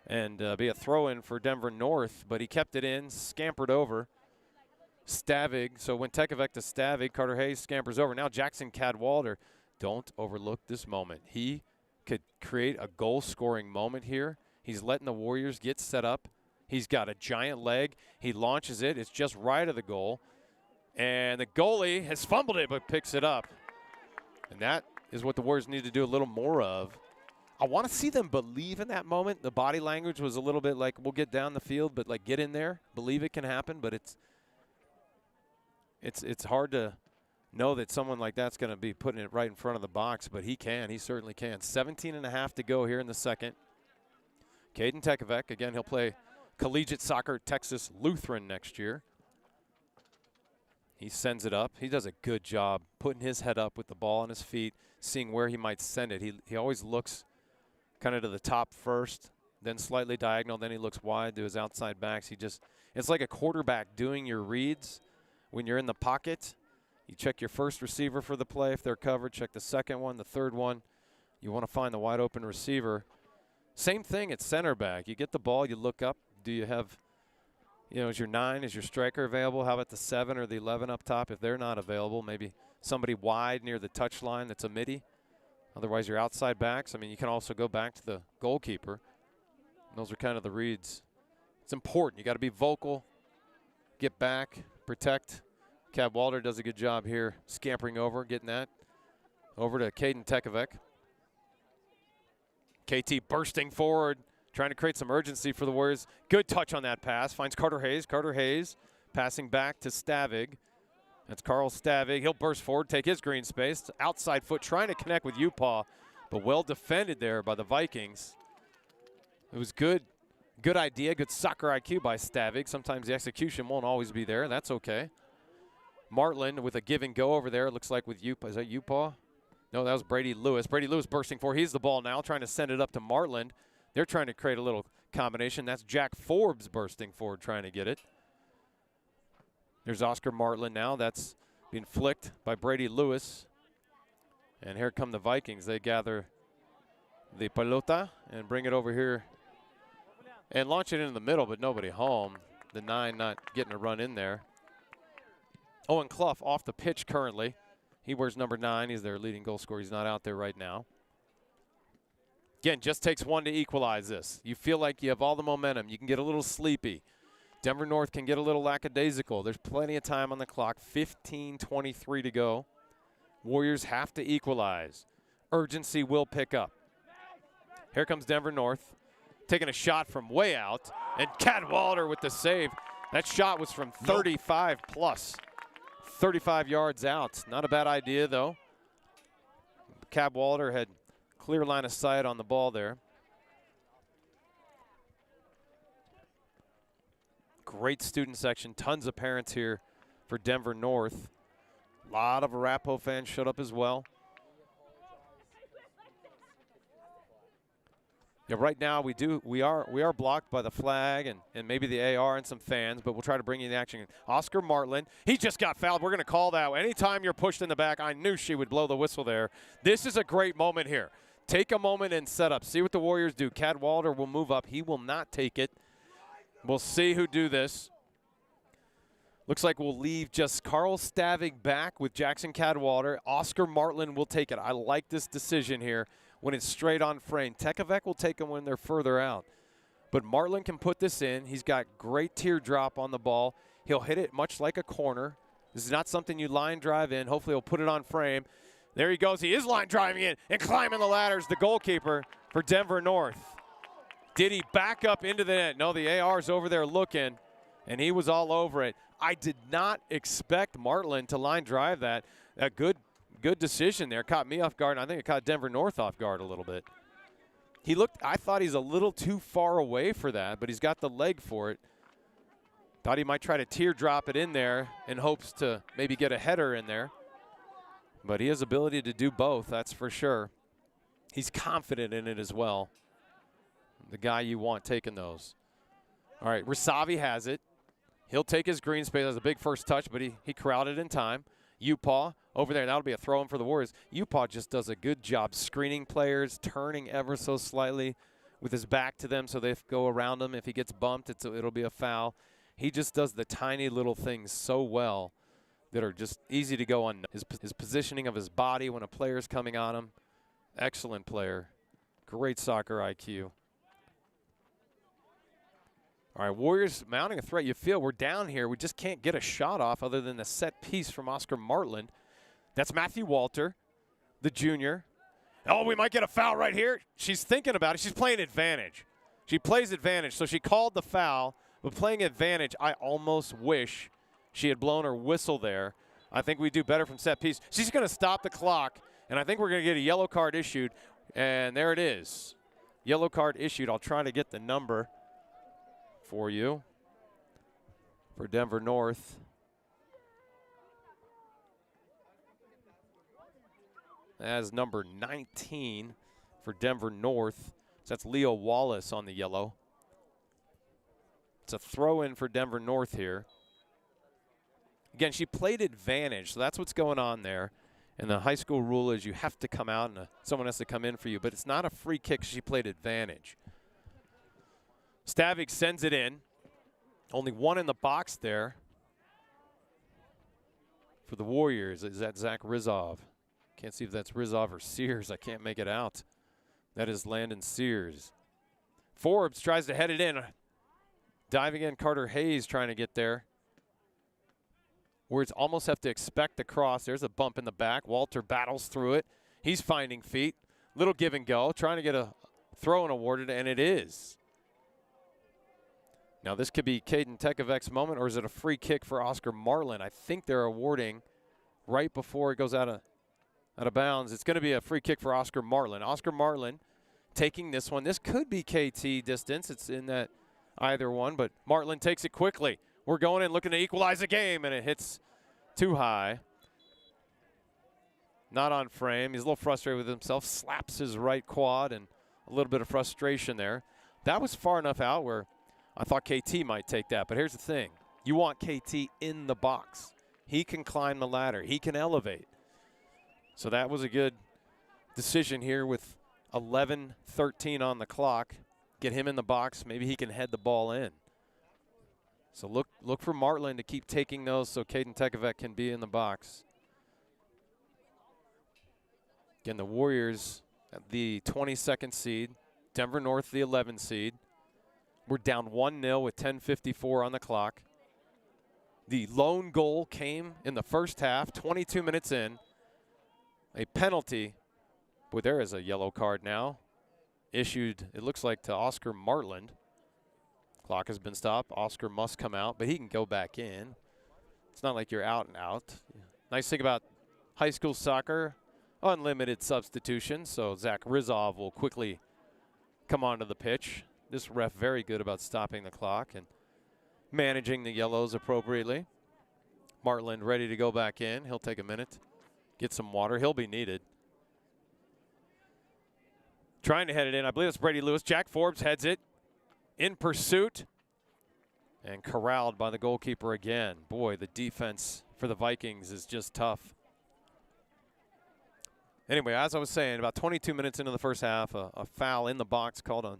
and be a throw-in for Denver North, but he kept it in, scampered over. Stavig, so when Tekovic to Stavig, Carter Hayes scampers over. Now Jackson Cadwalder. Don't overlook this moment. He could create a goal-scoring moment here. He's letting the Warriors get set up. He's got a giant leg. He launches it. It's just right of the goal. And the goalie has fumbled it but picks it up. And that is what the Warriors need to do a little more of. I want to see them believe in that moment. The body language was a little bit like, we'll get down the field, but like get in there, believe it can happen. But it's hard to know that someone like that's going to be putting it right in front of the box, but he can. He certainly can. 17.5 to go here in the second. Caden Tekovic, again, he'll play collegiate soccer at Texas Lutheran next year. He sends it up. He does a good job putting his head up with the ball on his feet, seeing where he might send it. He always looks kind of to the top first, then slightly diagonal, then he looks wide to his outside backs. It's like a quarterback doing your reads when you're in the pocket. You check your first receiver for the play if they're covered, check the second one, the third one. You want to find the wide open receiver. Same thing at center back. You get the ball, you look up. Do you have, is your 9, is your striker available? How about the 7 or the 11 up top? If they're not available, maybe somebody wide near the touch line that's a midi. Otherwise, your outside backs. I mean, you can also go back to the goalkeeper. And those are kind of the reads. It's important. You got to be vocal, get back, protect. Cadwalder does a good job here, scampering over, getting that over to Caden Tekovic. KT bursting forward, trying to create some urgency for the Warriors. Good touch on that pass. Finds Carter Hayes. Carter Hayes passing back to Stavig. That's Carl Stavig. He'll burst forward, take his green space. Outside foot trying to connect with Upaw, but well defended there by the Vikings. It was good idea, good soccer IQ by Stavig. Sometimes the execution won't always be there. That's okay. Martland with a give and go over there. It looks like with Upaw. Is that Upaw? No, that was Brady Lewis. Brady Lewis bursting forward. He's the ball now, trying to send it up to Martland. They're trying to create a little combination. That's Jack Forbes bursting forward, trying to get it. There's Oscar Martland now. That's being flicked by Brady Lewis. And here come the Vikings. They gather the pelota and bring it over here and launch it into the middle, but nobody home. The 9 not getting a run in there. Owen Clough off the pitch currently. He wears number 9. He's their leading goal scorer. He's not out there right now. Again, just takes one to equalize this. You feel like you have all the momentum. You can get a little sleepy. Denver North can get a little lackadaisical. There's plenty of time on the clock. 15:23 to go. Warriors have to equalize. Urgency will pick up. Here comes Denver North, taking a shot from way out, and Cadwalder with the save. That shot was from 35 plus. 35 yards out. Not a bad idea, though. Cadwalder had clear line of sight on the ball there. Great student section. Tons of parents here for Denver North. A lot of Arapahoe fans showed up as well. Yeah, right now we are blocked by the flag and maybe the AR and some fans, but we'll try to bring you the action. Oscar Martland, he just got fouled. We're going to call that. Anytime you're pushed in the back, I knew she would blow the whistle there. This is a great moment here. Take a moment and set up. See what the Warriors do. Cadwalder will move up. He will not take it. We'll see who do this. Looks like we'll leave just Carl Stavig back with Jackson Cadwalder. Oscar Martland will take it. I like this decision here when it's straight on frame. Tekovic will take them when they're further out. But Martland can put this in. He's got great teardrop on the ball. He'll hit it much like a corner. This is not something you line drive in. Hopefully he'll put it on frame. There he goes. He is line driving in and climbing the ladders. The goalkeeper for Denver North. Did he back up into the net? No, the AR's over there looking, and he was all over it. I did not expect Martland to line drive that. A good decision there. Caught me off guard, and I think it caught Denver North off guard a little bit. I thought he's a little too far away for that, but he's got the leg for it. Thought he might try to teardrop it in there in hopes to maybe get a header in there. But he has ability to do both, that's for sure. He's confident in it as well. The guy you want taking those. All right, Rasavi has it. He'll take his green space. That's a big first touch, but he corralled it in time. Upaw over there. That'll be a throw-in for the Warriors. Upaw just does a good job screening players, turning ever so slightly with his back to them so they go around him. If he gets bumped, it'll be a foul. He just does the tiny little things so well that are just easy to go on. His positioning of his body when a player's coming on him. Excellent player. Great soccer IQ. All right, Warriors mounting a threat. You feel we're down here. We just can't get a shot off other than the set piece from Oscar Martland. That's Matthew Walter, the junior. Oh, we might get a foul right here. She's thinking about it. She's playing advantage. She plays advantage, so she called the foul. But playing advantage, I almost wish she had blown her whistle there. I think we do better from set piece. She's going to stop the clock, and I think we're going to get a yellow card issued. And there it is. Yellow card issued. I'll try to get the number for you for Denver North. As number 19 for Denver North. So that's Leo Wallace on the yellow. It's a throw-in for Denver North here. Again, she played advantage, so that's what's going on there. And the high school rule is you have to come out and someone has to come in for you, but it's not a free kick. She played advantage. Stavik sends it in. Only one in the box there for the Warriors. Is that Zach Rizov? Can't see if that's Rizov or Sears. I can't make it out. That is Landon Sears. Forbes tries to head it in. Diving in, Carter Hayes trying to get there. Warriors almost have to expect the cross. There's a bump in the back. Walter battles through it. He's finding feet. Little give and go. Trying to get a throw-in awarded, and it is. Now, this could be Caden Tekovec's moment, or is it a free kick for Oscar Martland? I think they're awarding right before it goes out of bounds. It's going to be a free kick for Oscar Martland. Oscar Martland taking this one. This could be KT distance. It's in that either one, but Martland takes it quickly. We're going in looking to equalize the game, and it hits too high. Not on frame. He's a little frustrated with himself. Slaps his right quad, and a little bit of frustration there. That was far enough out where I thought KT might take that, but here's the thing. You want KT in the box. He can climb the ladder. He can elevate. So that was a good decision here with 11:13 on the clock. Get him in the box. Maybe he can head the ball in. So look for Martland to keep taking those so Caden Tekovec can be in the box. Again, the Warriors at the 22nd seed. Denver North the 11 seed. We're down 1-0 with 10:54 on the clock. The lone goal came in the first half, 22 minutes in. A penalty. Boy, there is a yellow card now. Issued, it looks like, to Oscar Martland. Clock has been stopped. Oscar must come out, but he can go back in. It's not like you're out and out. Nice thing about high school soccer, unlimited substitution, so Zach Rizov will quickly come onto the pitch. This ref very good about stopping the clock and managing the yellows appropriately. Martland ready to go back in. He'll take a minute, get some water. He'll be needed. Trying to head it in. I believe it's Brady Lewis. Jack Forbes heads it in pursuit and corralled by the goalkeeper again. Boy, the defense for the Vikings is just tough. Anyway, as I was saying, about 22 minutes into the first half, a foul in the box called on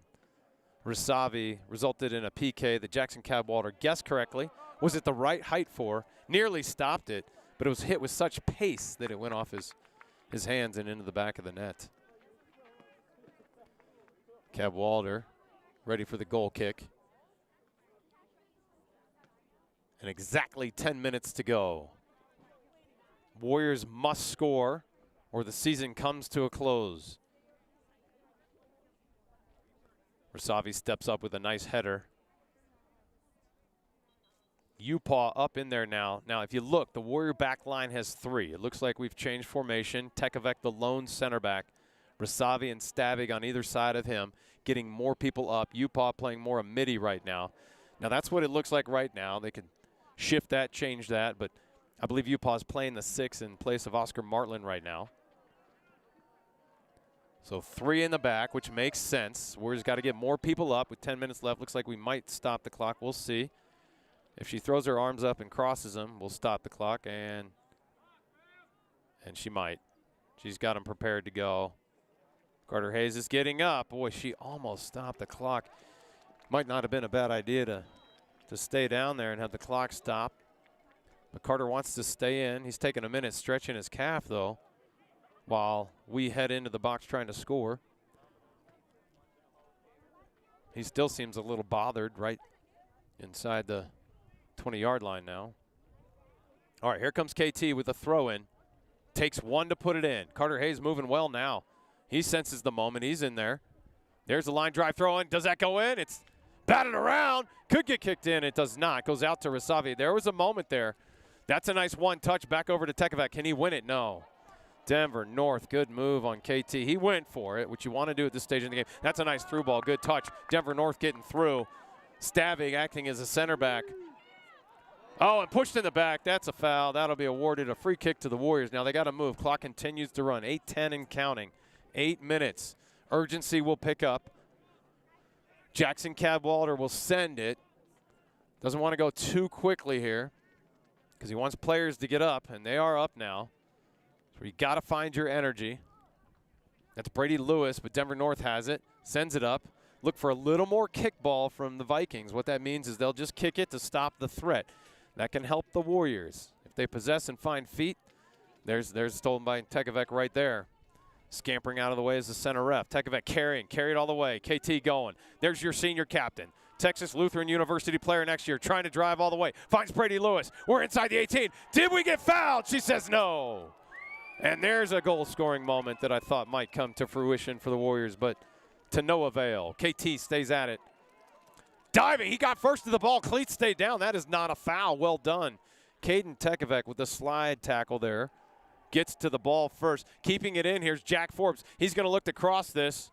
Rasavi resulted in a PK that Jackson Cadwallader guessed correctly. Was it the right height for? Nearly stopped it, but it was hit with such pace that it went off his hands and into the back of the net. Cadwallader ready for the goal kick. And exactly 10 minutes to go. Warriors must score or the season comes to a close. Rasavi steps up with a nice header. Upaw up in there now. Now, if you look, the Warrior back line has 3. It looks like we've changed formation. Tekavec, the lone center back. Rasavi and Stavig on either side of him, getting more people up. Upaw playing more a midi right now. Now, that's what it looks like right now. They could shift that, change that, but I believe Upaw is playing the 6 in place of Oscar Martland right now. So 3 in the back, which makes sense. Warriors got to get more people up with 10 minutes left. Looks like we might stop the clock. We'll see. If she throws her arms up and crosses them, we'll stop the clock, and she might. She's got them prepared to go. Carter Hayes is getting up. Boy, she almost stopped the clock. Might not have been a bad idea to stay down there and have the clock stop. But Carter wants to stay in. He's taking a minute stretching his calf, though, while we head into the box trying to score. He still seems a little bothered right inside the 20-yard line now. All right, here comes KT with a throw-in. Takes 1 to put it in. Carter Hayes moving well now. He senses the moment. He's in there. There's the line drive throw-in. Does that go in? It's batted around. Could get kicked in. It does not. Goes out to Rasavi. There was a moment there. That's a nice one touch back over to Tekavec. Can he win it? No. Denver North, good move on KT. He went for it, which you want to do at this stage in the game. That's a nice through ball. Good touch. Denver North getting through. Stavig acting as a center back. Oh, and pushed in the back. That's a foul. That'll be awarded a free kick to the Warriors. Now they got to move. Clock continues to run. 8:10 and counting. 8 minutes. Urgency will pick up. Jackson Cadwalder will send it. Doesn't want to go too quickly here because he wants players to get up, and they are up now. So you got to find your energy. That's Brady Lewis, but Denver North has it. Sends it up. Look for a little more kickball from the Vikings. What that means is they'll just kick it to stop the threat. That can help the Warriors. If they possess and find feet, there's stolen by Tekavec right there. Scampering out of the way is the center ref. Tekavec carried all the way. KT going. There's your senior captain. Texas Lutheran University player next year, trying to drive all the way. Finds Brady Lewis. We're inside the 18. Did we get fouled? She says no. And there's a goal-scoring moment that I thought might come to fruition for the Warriors, but to no avail. KT stays at it. Diving, he got first to the ball. Cleats stayed down. That is not a foul. Well done. Caden Tekavec with the slide tackle there. Gets to the ball first. Keeping it in, here's Jack Forbes. He's going to look to cross this.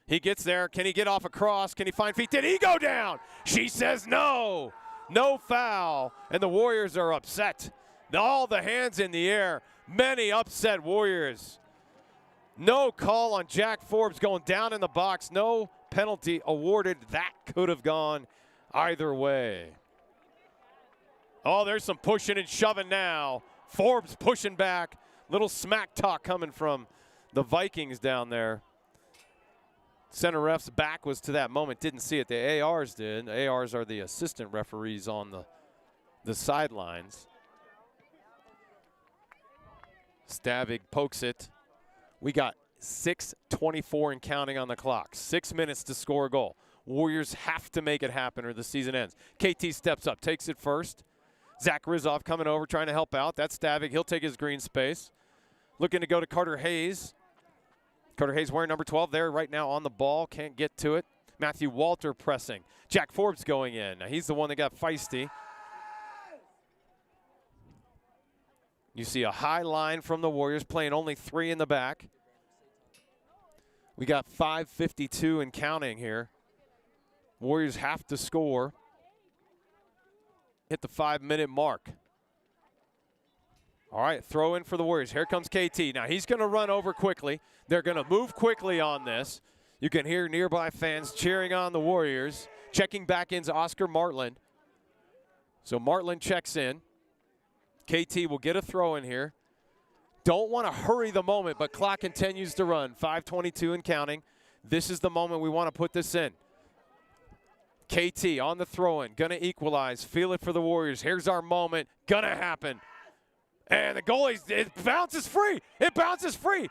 He gets there. Can he get off a cross? Can he find feet? Did he go down? She says no. No foul. And the Warriors are upset. All the hands in the air. Many upset Warriors. No call on Jack Forbes going down in the box. No penalty awarded. That could have gone either way. Oh, there's some pushing and shoving now. Forbes pushing back. Little smack talk coming from the Vikings down there. Center ref's back was to that moment. Didn't see it. The ARs did. The ARs are the assistant referees on the sidelines. Stavig pokes it. We got 6:24 and counting on the clock. 6 minutes to score a goal. Warriors have to make it happen or the season ends. KT steps up, takes it first. Zach Rizov coming over, trying to help out. That's Stavig. He'll take his green space. Looking to go to Carter Hayes. Carter Hayes wearing number 12 there right now on the ball. Can't get to it. Matthew Walter pressing. Jack Forbes going in. Now he's the one that got feisty. You see a high line from the Warriors, playing only 3 in the back. We got 5:52 and counting here. Warriors have to score. Hit the 5-minute mark. All right, throw in for the Warriors. Here comes KT. Now he's going to run over quickly. They're going to move quickly on this. You can hear nearby fans cheering on the Warriors. Checking back in is Oscar Martland. So Martland checks in. KT will get a throw in here. Don't want to hurry the moment, but clock continues to run. 5:22 and counting. This is the moment we want to put this in. KT on the throw-in, gonna equalize. Feel it for the Warriors. Here's our moment. Gonna happen. And the goalie, it bounces free. It bounces free.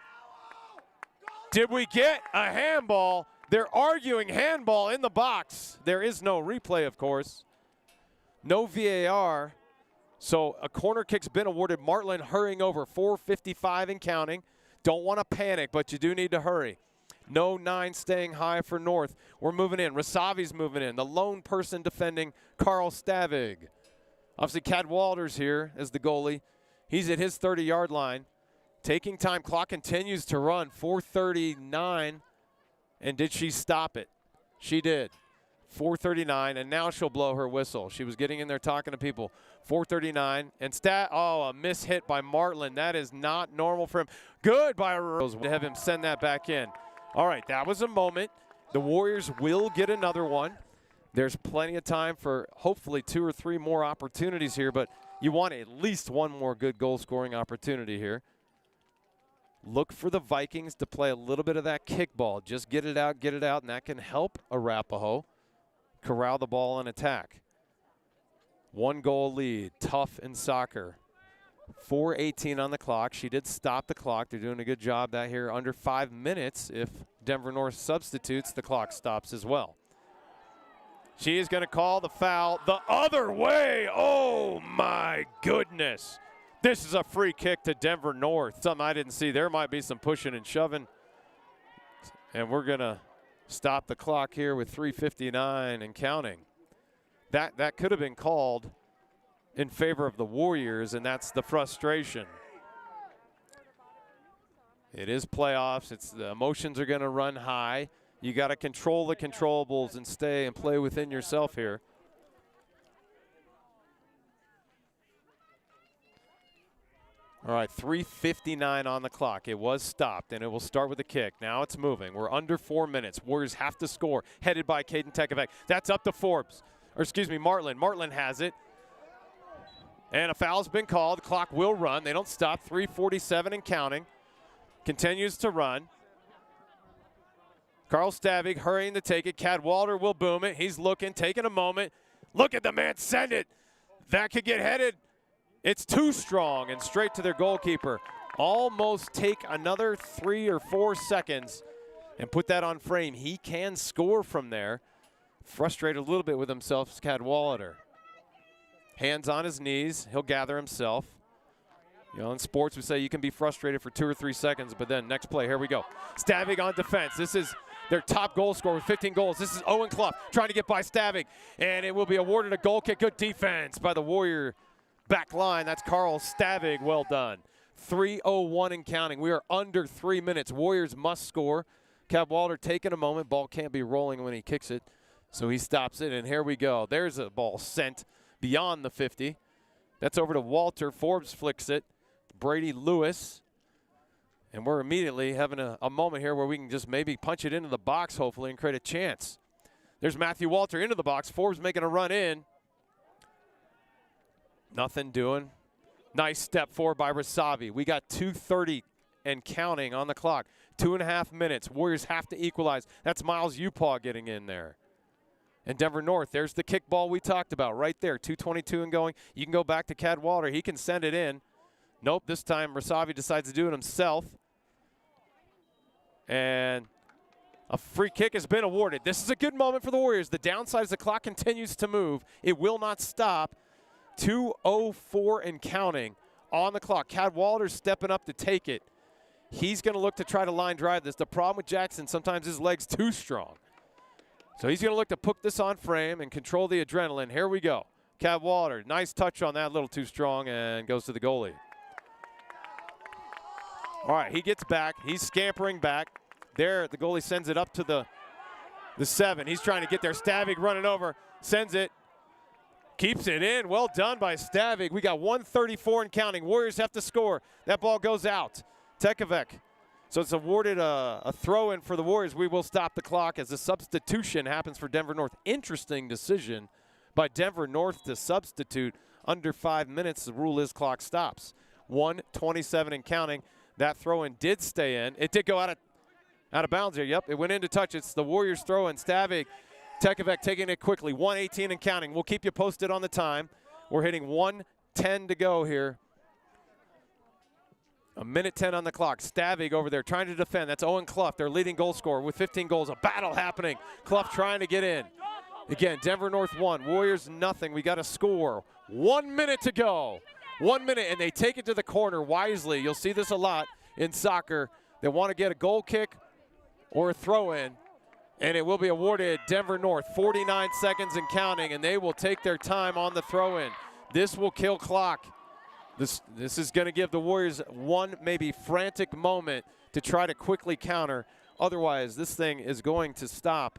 Did we get a handball? They're arguing handball in the box. There is no replay, of course. No VAR. So a corner kick's been awarded. Martland hurrying over. 4:55 and counting. Don't want to panic, but you do need to hurry. No 9 staying high for North. We're moving in. Rasavi's moving in. The lone person defending Carl Stavig. Obviously, Cadwalder's here as the goalie. He's at his 30-yard line. Taking time. Clock continues to run. 4:39. And did she stop it? She did. 4:39, and now she'll blow her whistle. She was getting in there talking to people. 4:39, and a miss hit by Martland. That is not normal for him. Good by Rose to have him send that back in. All right, that was a moment. The Warriors will get another one. There's plenty of time for hopefully 2 or 3 more opportunities here, but you want at least one more good goal-scoring opportunity here. Look for the Vikings to play a little bit of that kickball. Just get it out, and that can help Arapahoe corral the ball and attack. 1-goal lead, tough in soccer. 4:18 on the clock. She did stop the clock. They're doing a good job that here. Under 5 minutes, if Denver North substitutes, the clock stops as well. She is going to call the foul the other way. Oh, my goodness. This is a free kick to Denver North. Something I didn't see. There might be some pushing and shoving. And we're going to stop the clock here with 3:59 and counting. That could have been called in favor of the Warriors, and that's the frustration. It is playoffs. The emotions are going to run high. You got to control the controllables and stay and play within yourself here. All right, 3:59 on the clock. It was stopped, and it will start with a kick. Now it's moving. We're under 4 minutes. Warriors have to score, headed by Caden Tekevec. That's up to Martland. Martland has it. And a foul's been called. The clock will run. They don't stop. 3:47 and counting. Continues to run. Carl Stavig hurrying to take it. Cadwalder will boom it. He's looking, taking a moment. Look at the man send it. That could get headed. It's too strong and straight to their goalkeeper. Almost take another 3 or 4 seconds and put that on frame. He can score from there. Frustrated a little bit with himself, Cadwalder. Hands on his knees. He'll gather himself. You know, in sports, we say you can be frustrated for 2 or 3 seconds, but then next play, here we go. Stavig on defense. This is their top goal scorer with 15 goals. This is Owen Clough trying to get by Stavig, and it will be awarded a goal kick. Good defense by the Warrior back line. That's Carl Stavig. Well done. 3:01 and counting. We are under 3 minutes. Warriors must score. Cadwalder taking a moment. Ball can't be rolling when he kicks it, so he stops it, and here we go. There's a ball sent beyond the 50. That's over to Walter. Forbes flicks it. Brady Lewis. And we're immediately having a moment here where we can just maybe punch it into the box, hopefully, and create a chance. There's Matthew Walter into the box. Forbes making a run in. Nothing doing. Nice step forward by Rasavi. We got 2:30 and counting on the clock. 2.5 minutes. Warriors have to equalize. That's Miles Upaw getting in there. And Denver North, there's the kickball we talked about right there. 2:22 and going. You can go back to Cadwalder. He can send it in. Nope, this time Rasavi decides to do it himself. And a free kick has been awarded. This is a good moment for the Warriors. The downside is the clock continues to move. It will not stop. 2:04 and counting on the clock. Cadwalder's stepping up to take it. He's going to look to try to line drive this. The problem with Jackson, sometimes his leg's too strong. So he's going to look to put this on frame and control the adrenaline. Here we go. Cadwalder, nice touch on that, a little too strong, and goes to the goalie. All right, he gets back. He's scampering back. There, the goalie sends it up to the 7. He's trying to get there. Stavig running over, sends it. Keeps it in. Well done by Stavig. We got 1:34 and counting. Warriors have to score. That ball goes out. Tekevec. So it's awarded a throw-in for the Warriors. We will stop the clock as a substitution happens for Denver North. Interesting decision by Denver North to substitute under 5 minutes. The rule is clock stops. 1:27 and counting. That throw-in did stay in. It did go out of bounds here. Yep, it went in to touch. It's the Warriors throw-in. Stavig, Tekevec taking it quickly. 1:18 and counting. We'll keep you posted on the time. We're hitting 1:10 to go here. 1:10 on the clock. Stavig over there trying to defend. That's Owen Clough, their leading goal scorer with 15 goals. A battle happening. Clough trying to get in. Again, Denver North 1, Warriors nothing. We got to score. 1 minute to go. 1 minute, and they take it to the corner wisely. You'll see this a lot in soccer. They want to get a goal kick or a throw in, and it will be awarded Denver North. 49 seconds and counting, and they will take their time on the throw in. This will kill clock. This is going to give the Warriors one maybe frantic moment to try to quickly counter. Otherwise, this thing is going to stop.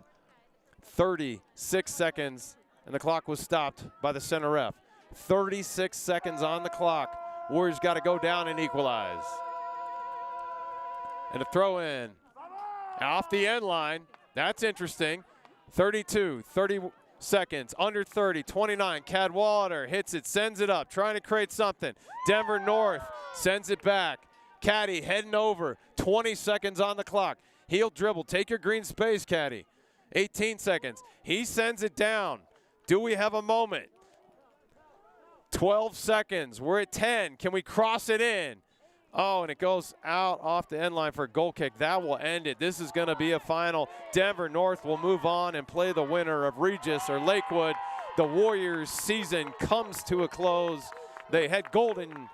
36 seconds, and the clock was stopped by the center ref. 36 seconds on the clock. Warriors got to go down and equalize. And a throw in off the end line. That's interesting. 32, 30 seconds, under 30, 29. Cadwallader hits it, sends it up, trying to create something. Denver North sends it back. Caddy heading over, 20 seconds on the clock. He'll dribble, take your green space, Caddy. 18 seconds, he sends it down. Do we have a moment? 12 seconds, we're at 10, can we cross it in? Oh, and it goes out off the end line for a goal kick. That will end it. This is going to be a final. Denver North will move on and play the winner of Regis or Lakewood. The Warriors season comes to a close. They had golden